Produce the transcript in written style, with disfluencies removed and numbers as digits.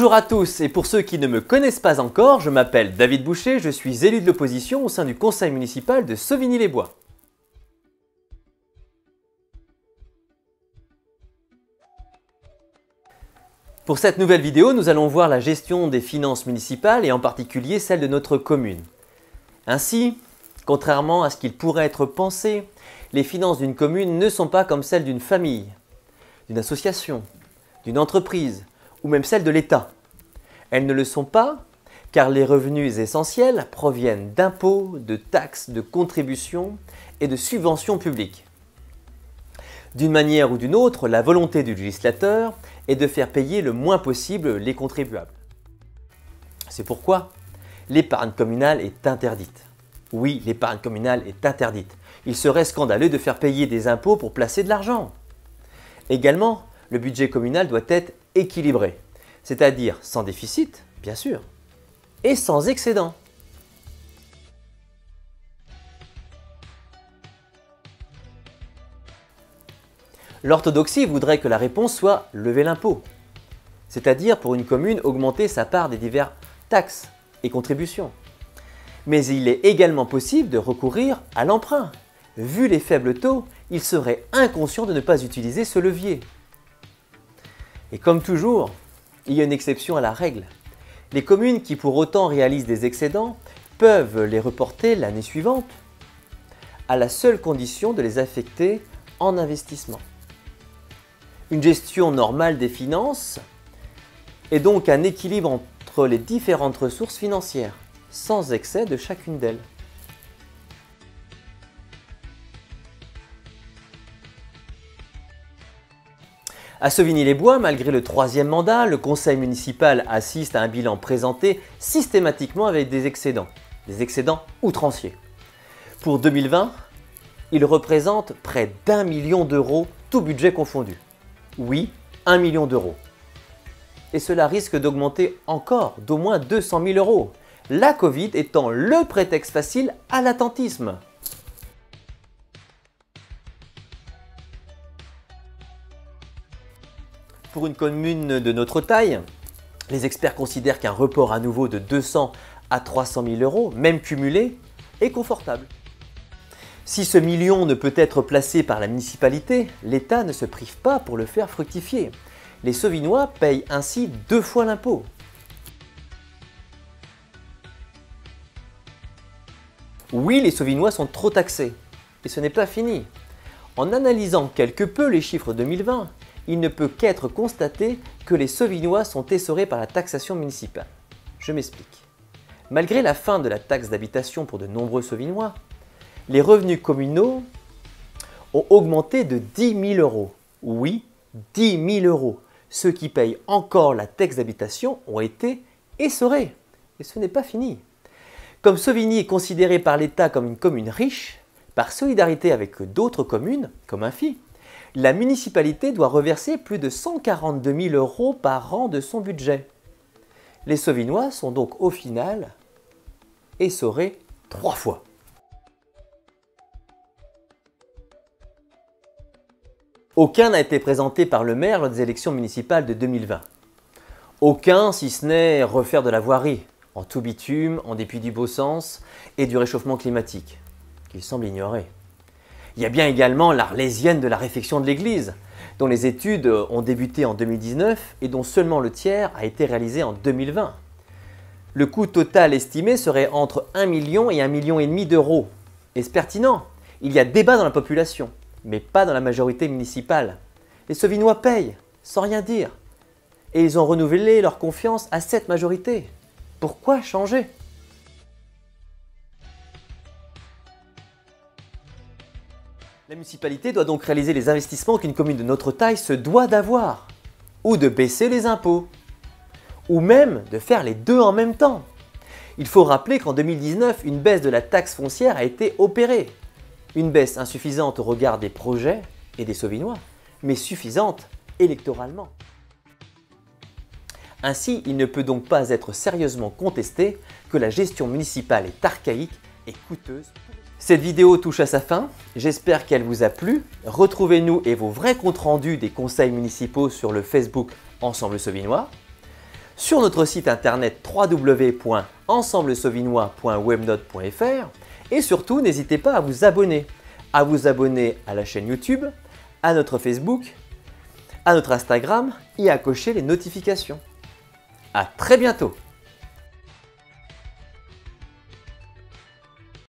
Bonjour à tous, et pour ceux qui ne me connaissent pas encore, je m'appelle David Boucher, je suis élu de l'opposition au sein du conseil municipal de Sauvigny-les-Bois. Pour cette nouvelle vidéo, nous allons voir la gestion des finances municipales et en particulier celle de notre commune. Ainsi, contrairement à ce qu'il pourrait être pensé, les finances d'une commune ne sont pas comme celles d'une famille, d'une association, d'une entreprise ou même celles de l'État. Elles ne le sont pas car les revenus essentiels proviennent d'impôts, de taxes, de contributions et de subventions publiques. D'une manière ou d'une autre, la volonté du législateur est de faire payer le moins possible les contribuables. C'est pourquoi l'épargne communale est interdite. Oui, l'épargne communale est interdite. Il serait scandaleux de faire payer des impôts pour placer de l'argent. Également, le budget communal doit être équilibré, c'est-à-dire sans déficit, bien sûr, et sans excédent. L'orthodoxie voudrait que la réponse soit lever l'impôt, c'est-à-dire pour une commune augmenter sa part des diverses taxes et contributions. Mais il est également possible de recourir à l'emprunt. Vu les faibles taux, il serait inconscient de ne pas utiliser ce levier. Et comme toujours, il y a une exception à la règle. Les communes qui pour autant réalisent des excédents peuvent les reporter l'année suivante, à la seule condition de les affecter en investissement. Une gestion normale des finances est donc un équilibre entre les différentes ressources financières, sans excès de chacune d'elles. À Sauvigny-les-Bois, malgré le troisième mandat, le conseil municipal assiste à un bilan présenté systématiquement avec des excédents outranciers. Pour 2020, il représente près d'1 million d'euros, tout budget confondu. Oui, 1 million d'euros. Et cela risque d'augmenter encore d'au moins 200 000 euros, la Covid étant le prétexte facile à l'attentisme. Pour une commune de notre taille, les experts considèrent qu'un report à nouveau de 200 à 300 000 euros, même cumulé, est confortable. Si ce million ne peut être placé par la municipalité, l'État ne se prive pas pour le faire fructifier. Les Sauvignois payent ainsi 2 fois l'impôt. Oui, les Sauvignois sont trop taxés. Et ce n'est pas fini. En analysant quelque peu les chiffres 2020, il ne peut qu'être constaté que les Sauvignois sont essorés par la taxation municipale. Je m'explique. Malgré la fin de la taxe d'habitation pour de nombreux Sauvignois, les revenus communaux ont augmenté de 10 000 euros. Oui, 10 000 euros. Ceux qui payent encore la taxe d'habitation ont été essorés. Et ce n'est pas fini. Comme Sauvigny est considéré par l'État comme une commune riche, par solidarité avec d'autres communes, comme Infy, la municipalité doit reverser plus de 142 000 euros par an de son budget. Les Sauvignois sont donc au final essorés 3 fois. Aucun n'a été présenté par le maire lors des élections municipales de 2020. Aucun, si ce n'est refaire de la voirie, en tout bitume, en dépit du beau sens et du réchauffement climatique, qu'il semble ignorer. Il y a bien également l'Arlésienne de la réfection de l'église, dont les études ont débuté en 2019 et dont seulement le tiers a été réalisé en 2020. Le coût total estimé serait entre 1 million et 1,5 million d'euros. Est-ce pertinent? Il y a débat dans la population, mais pas dans la majorité municipale. Les Sauvignois payent, sans rien dire. Et ils ont renouvelé leur confiance à cette majorité. Pourquoi changer? La municipalité doit donc réaliser les investissements qu'une commune de notre taille se doit d'avoir, ou de baisser les impôts, ou même de faire les deux en même temps. Il faut rappeler qu'en 2019, une baisse de la taxe foncière a été opérée. Une baisse insuffisante au regard des projets et des Sauvignois, mais suffisante électoralement. Ainsi, il ne peut donc pas être sérieusement contesté que la gestion municipale est archaïque et coûteuse. Cette vidéo touche à sa fin, j'espère qu'elle vous a plu. Retrouvez-nous et vos vrais comptes rendus des conseils municipaux sur le Facebook Ensemble Sauvignois. sur notre site internet www.ensemblesauvignois.webnote.fr et surtout n'hésitez pas à vous abonner à la chaîne YouTube, à notre Facebook, à notre Instagram et à cocher les notifications. À très bientôt!